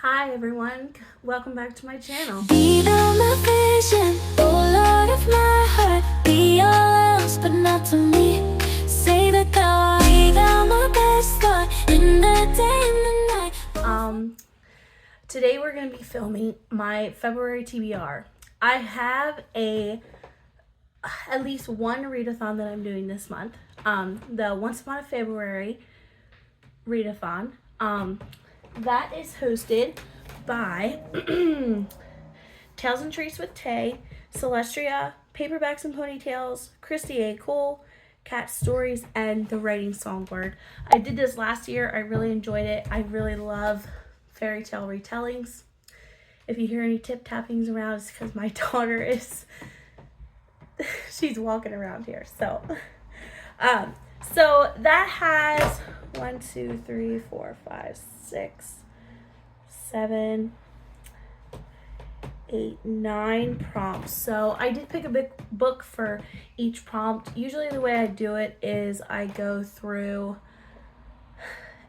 Hi everyone, welcome back to my channel. Be thou my vision, oh Lord of my heart. Be all else, but not to me. Say that thou art. Be thou my best thought in the day and the night. Today we're going to be filming my February TBR. I have at least one readathon that I'm doing this month. The Once Upon a February readathon. That is hosted by Tales and Treats with Tay, Celestria, Paperbacks and Ponytails, Christy A. Cole, Cat Stories, and the Writing Songbird. I did this last year. I really enjoyed it. I really love fairy tale retellings. If you hear any tip tappings around, it's because my daughter is she's walking around here. So that has 1, 2, 3, 4, 5, 6, 7, 8, 9 prompts. So I did pick a big book for each prompt. Usually the way I do it is I go through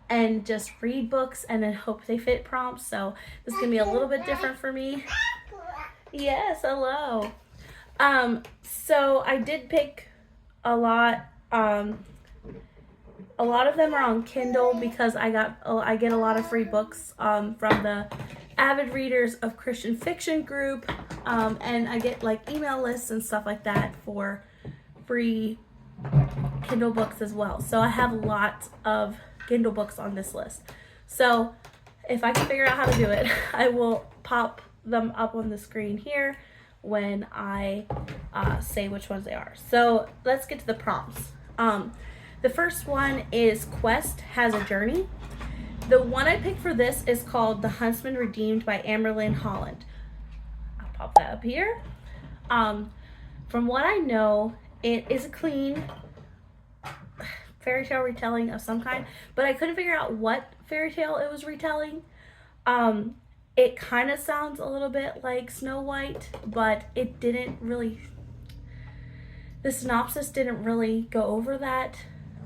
and just read books and then hope they fit prompts. So this is gonna be a little bit different for me. Yes, hello. So I did pick a lot. A lot of them are on Kindle because I get a lot of free books from the avid readers of Christian fiction group, and I get like email lists and stuff like that for free Kindle books as well. So I have lots of Kindle books on this list. So if I can figure out how to do it, I will pop them up on the screen here when I say which ones they are. So let's get to the prompts. The first one is Quest Has a Journey. The one I picked for this is called The Huntsman Redeemed by Amerlyn Holland. I'll pop that up here. From what I know, it is a clean fairy tale retelling of some kind, but I couldn't figure out what fairy tale it was retelling. It kind of sounds a little bit like Snow White, but it didn't really, the synopsis didn't really go over that.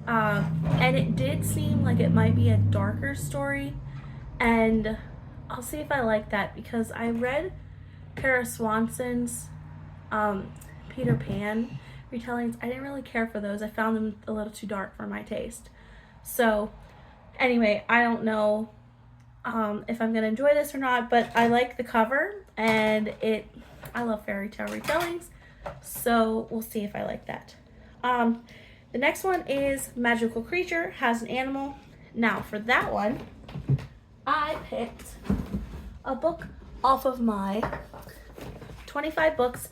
And it did seem like it might be a darker story, and I'll see if I like that because I read Kara Swanson's Peter Pan retellings. I didn't really care for those. I found them a little too dark for my taste. So anyway, I don't know if I'm gonna enjoy this or not, but I like the cover and I love fairy tale retellings, so we'll see if I like that. The next one is Magical Creature Has an Animal. Now for that one, I picked a book off of my 25 books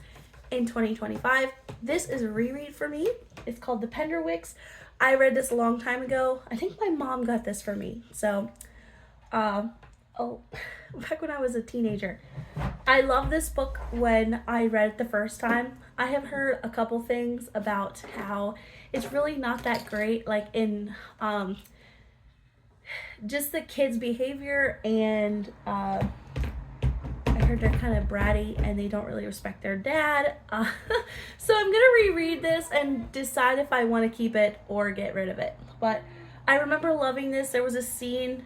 in 2025. This is a reread for me. It's called The Penderwicks. I read this a long time ago. I think my mom got this for me. So, back when I was a teenager. I love this book when I read it the first time. I have heard a couple things about how it's really not that great, like in just the kids' behavior, and I heard they're kind of bratty and they don't really respect their dad. So I'm gonna reread this and decide if I want to keep it or get rid of it. But I remember loving this. There was a scene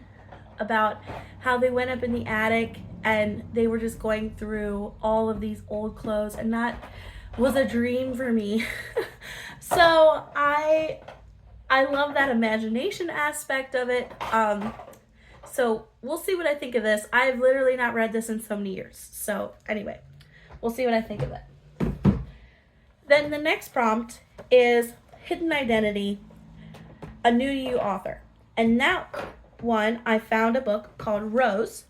about how they went up in the attic and they were just going through all of these old clothes, and that was a dream for me. So I love that imagination aspect of it. So we'll see what I think of this. I've literally not read this in so many years. So anyway, we'll see what I think of it. Then the next prompt is Hidden Identity, a new to you author. And that one, I found a book called Rose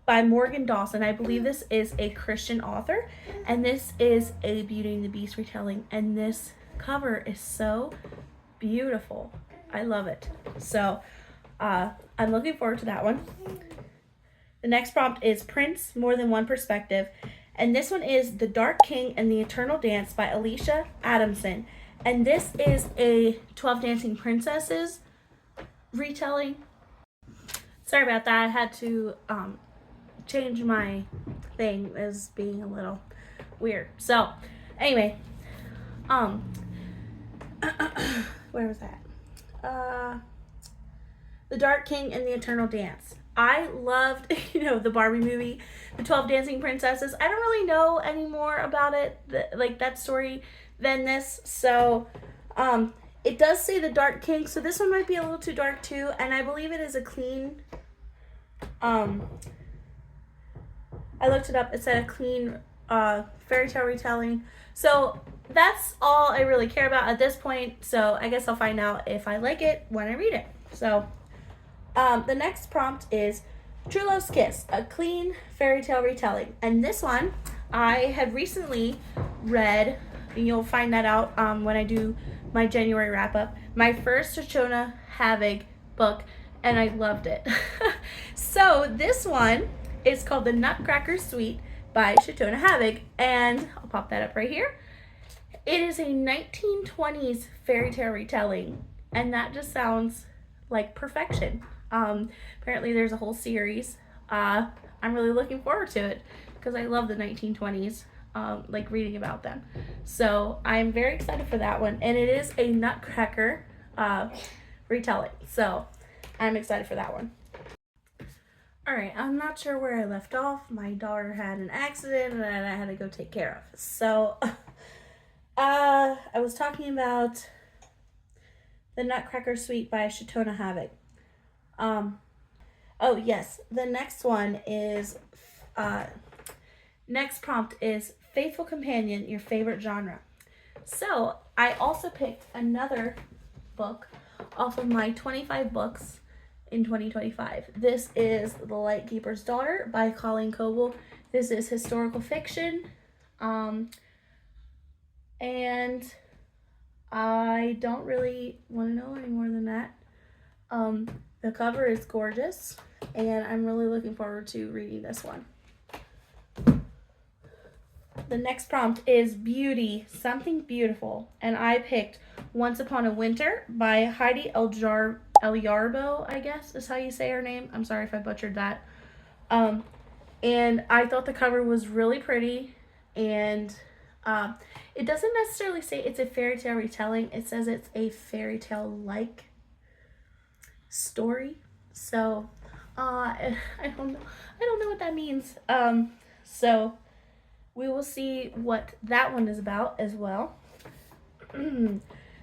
by Morgan Dawson. I believe this is a Christian author, and this is a Beauty and the Beast retelling, and this cover is so beautiful. I love it. So I'm looking forward to that one. The next prompt is Prince, More Than One Perspective, and this one is The Dark King and the Eternal Dance by Alicia Adamson, and this is a 12 Dancing Princesses retelling. Sorry about that. I had to change my thing as being a little weird. So anyway, where was that? The Dark King and the Eternal Dance. I loved, the Barbie movie, the 12 Dancing Princesses. I don't really know any more about it, like that story, than this. So, it does say the Dark King, so this one might be a little too dark too, and I believe it is a clean, I looked it up, it said a clean fairy tale retelling. So that's all I really care about at this point, so I guess I'll find out if I like it when I read it. So the next prompt is True Love's Kiss, a clean fairy tale retelling. And this one I had recently read, and you'll find that out when I do my January wrap up, my first Shoshona Havig book, and I loved it. So this one is called The Nutcracker Suite by Shoshona Havig, and I'll pop that up right here. It is a 1920s fairy tale retelling, and that just sounds like perfection. Apparently there's a whole series. I'm really looking forward to it because I love the 1920s, like reading about them. So I'm very excited for that one, and it is a Nutcracker retelling. So I'm excited for that one. Alright, I'm not sure where I left off. My daughter had an accident and I had to go take care of. So, I was talking about The Nutcracker Suite by Shoshona Havig. Oh yes, the next one is, next prompt is Faithful Companion, your favorite genre. So, I also picked another book off of my 25 books in 2025. This is The Lightkeeper's Daughter by Colleen Coble. This is historical fiction. And I don't really want to know any more than that. The cover is gorgeous, and I'm really looking forward to reading this one. The next prompt is Beauty, Something Beautiful, and I picked Once Upon a Winter by Heidi Eliarbo, I guess is how you say her name. I'm sorry if I butchered that. And I thought the cover was really pretty, and it doesn't necessarily say it's a fairy tale retelling. It says it's a fairy tale-like story. So I don't know what that means. So we will see what that one is about as well. The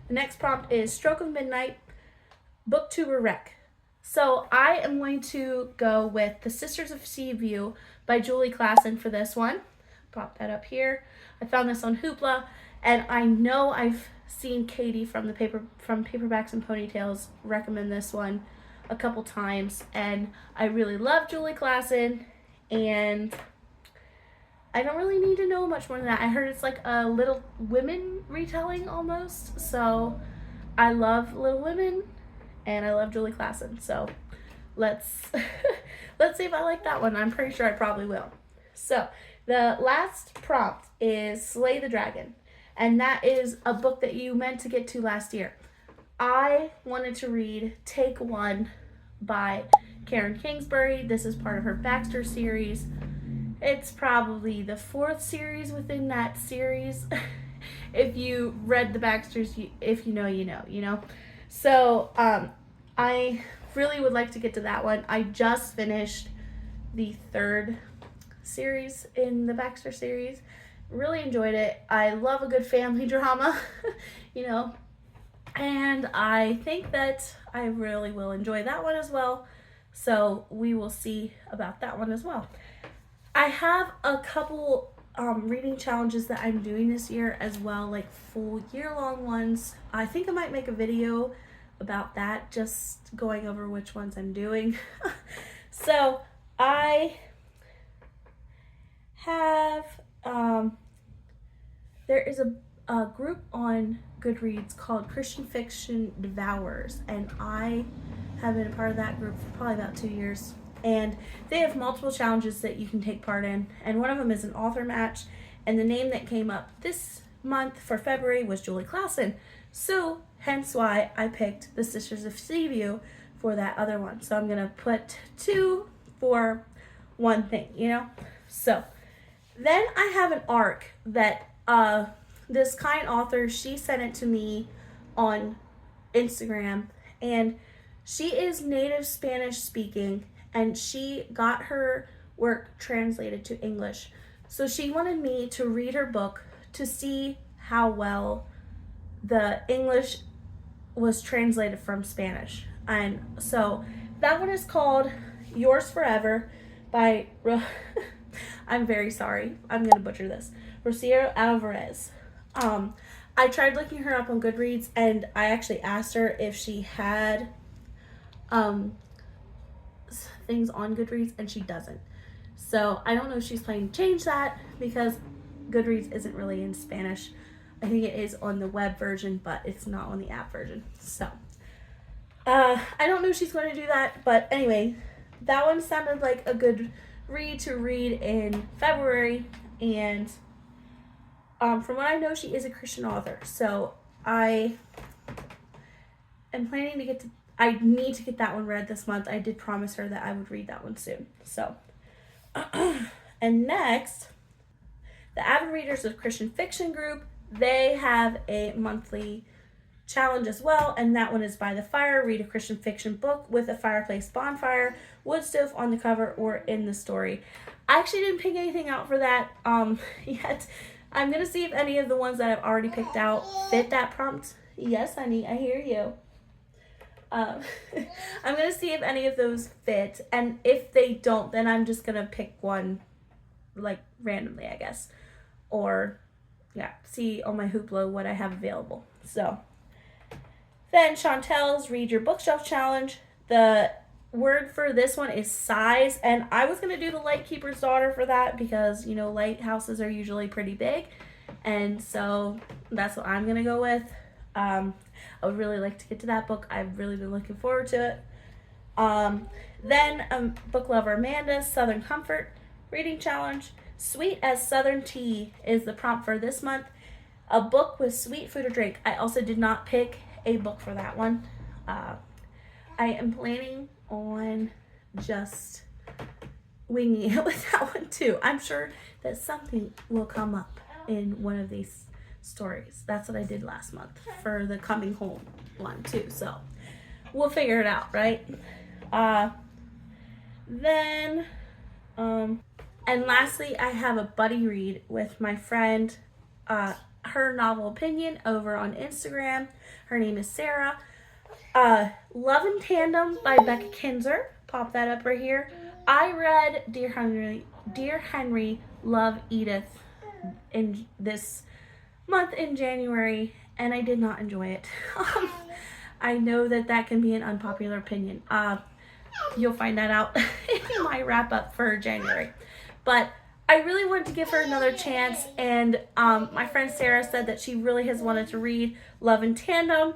next prompt is Stroke of Midnight, Booktuber Rec. So I am going to go with The Sisters of Seaview by Julie Klassen for this one. Pop that up here. I found this on Hoopla, and I know I've seen Katie from Paperbacks and Ponytails recommend this one a couple times, and I really love Julie Klassen, and I don't really need to know much more than that. I heard it's like a Little Women retelling almost, so I love Little Women, and I love Julie Klassen, so let's see if I like that one. I'm pretty sure I probably will. So the last prompt is Slay the Dragon, and that is a book that you meant to get to last year. I wanted to read Take One by Karen Kingsbury. This is part of her Baxter series. It's probably the 4th series within that series. If you read the Baxters, if you know, you know. So I really would like to get to that one. I just finished the 3rd series in the Baxter series. Really enjoyed it. I love a good family drama, and I think that I really will enjoy that one as well. So we will see about that one as well. I have a couple reading challenges that I'm doing this year as well, like full year-long ones. I think I might make a video about that, just going over which ones I'm doing. So I have, there is a group on Goodreads called Christian Fiction Devourers, and I have been a part of that group for probably about 2 years. And they have multiple challenges that you can take part in. And one of them is an author match. And the name that came up this month for February was Julie Klassen. So hence why I picked The Sisters of Seaview for that other one. So I'm going to put 2 for one thing, So then I have an ARC that this kind author, she sent it to me on Instagram. And she is native Spanish speaking. and she got her work translated to English. So she wanted me to read her book to see how well the English was translated from Spanish. And so that one is called Yours Forever by I'm very sorry, I'm gonna butcher this, Rosario Alvarez. I tried looking her up on Goodreads, and I actually asked her if she had things on Goodreads, and she doesn't. So I don't know if she's planning to change that, because Goodreads isn't really in Spanish. I think it is on the web version, but it's not on the app version. So I don't know if she's going to do that, but anyway, that one sounded like a good read to read in February, and from what I know, she is a Christian author, so I am planning to I need to get that one read this month. I did promise her that I would read that one soon. So, and next, the Avid Readers of Christian Fiction group, they have a monthly challenge as well, and that one is By the Fire. Read a Christian fiction book with a fireplace bonfire, wood stove on the cover, or in the story. I actually didn't pick anything out for that yet. I'm gonna see if any of the ones that I've already picked out fit that prompt. Yes, honey, I hear you. I'm gonna see if any of those fit, and if they don't, then I'm just gonna pick one, like, randomly, I guess, or yeah, see on my Hoopla what I have available. So then Chantel's Read Your Bookshelf Challenge. The word for this one is size, and I was gonna do the Lightkeeper's Daughter for that, because you know lighthouses are usually pretty big, and so that's what I'm gonna go with. I would really like to get to that book. I've really been looking forward to it. Then book lover Amanda's Southern Comfort Reading Challenge. Sweet as Southern Tea is the prompt for this month. A book with sweet food or drink. I also did not pick a book for that one. I am planning on just winging it with that one too. I'm sure that something will come up in one of these stories. That's what I did last month for the coming home one too. So we'll figure it out, right? Then, and lastly, I have a buddy read with my friend, her novel opinion over on Instagram. Her name is Sarah. Love in Tandem by Becca Kinzer. Pop that up right here. I read Dear Henry, Love Edith in this month in January, and I did not enjoy it. I know that can be an unpopular opinion. You'll find that out in my wrap up for January. But I really wanted to give her another chance, and my friend Sarah said that she really has wanted to read Love in Tandem,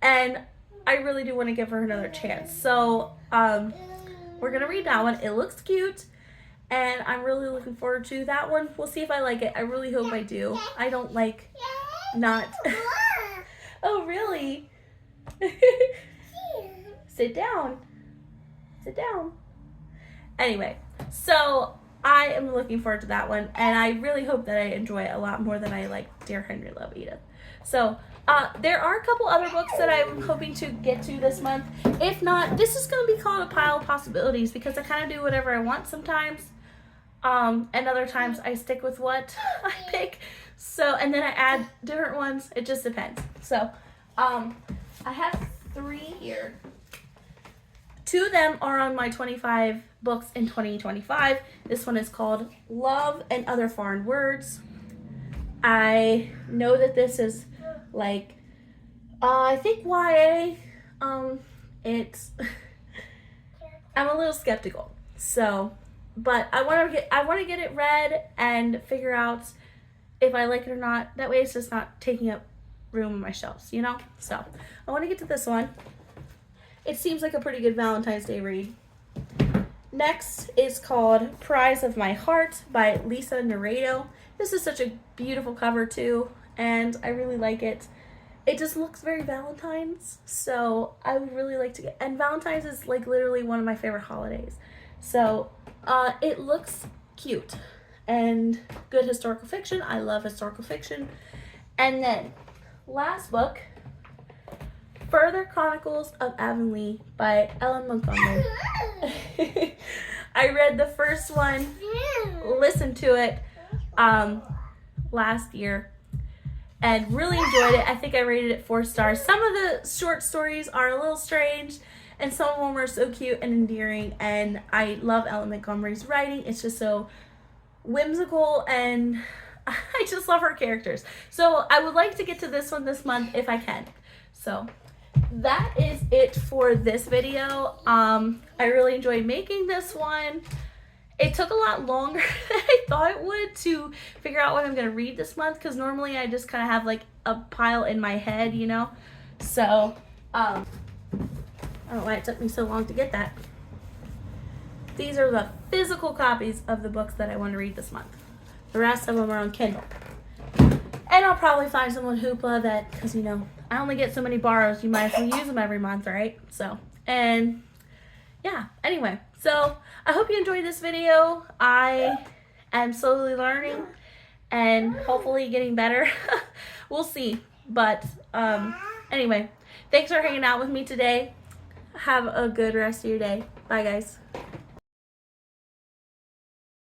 and I really do want to give her another chance. So we're gonna read that one. It looks cute, and I'm really looking forward to that one. We'll see if I like it. I really hope I do. I don't like not. Oh, really? Sit down. Sit down. Anyway, so I am looking forward to that one, and I really hope that I enjoy it a lot more than I like Dear Henry, Love Edith. So there are a couple other books that I'm hoping to get to this month. If not, this is going to be called a pile of possibilities, because I kind of do whatever I want sometimes. And other times I stick with what I pick. So, and then I add different ones. It just depends. So, I have 3 here. 2 of them are on my 25 books in 2025. This one is called Love and Other Foreign Words. I know that this is like, I think YA. It's, I'm a little skeptical. So, but I want to get it read and figure out if I like it or not. That way it's just not taking up room on my shelves, you know? So, I want to get to this one. It seems like a pretty good Valentine's Day read. Next is called Prize of My Heart by Lisa Naredo. This is such a beautiful cover too, and I really like it. It just looks very Valentine's, so I would really like to get, and Valentine's is like literally one of my favorite holidays. So it looks cute and good historical fiction. I love historical fiction. And then last book Further Chronicles of Avonlea by Ellen Montgomery. I read the first one, listened to it last year, and really enjoyed it. I think I rated it 4 stars. Some of the short stories are a little strange, and some of them are so cute and endearing, and I love Ellen Montgomery's writing. It's just so whimsical, and I just love her characters. So I would like to get to this one this month if I can. So that is it for this video. I really enjoyed making this one. It took a lot longer than I thought it would to figure out what I'm going to read this month, because normally I just kind of have like a pile in my head, you know? So, I don't know why it took me so long to get that. These are the physical copies of the books that I want to read this month. The rest of them are on Kindle. And I'll probably find some on Hoopla that, because, you know, I only get so many borrows, you might as well use them every month, right? So, and yeah, anyway. So, I hope you enjoyed this video. I am slowly learning and hopefully getting better. We'll see. But, anyway, thanks for hanging out with me today. Have a good rest of your day. Bye, guys.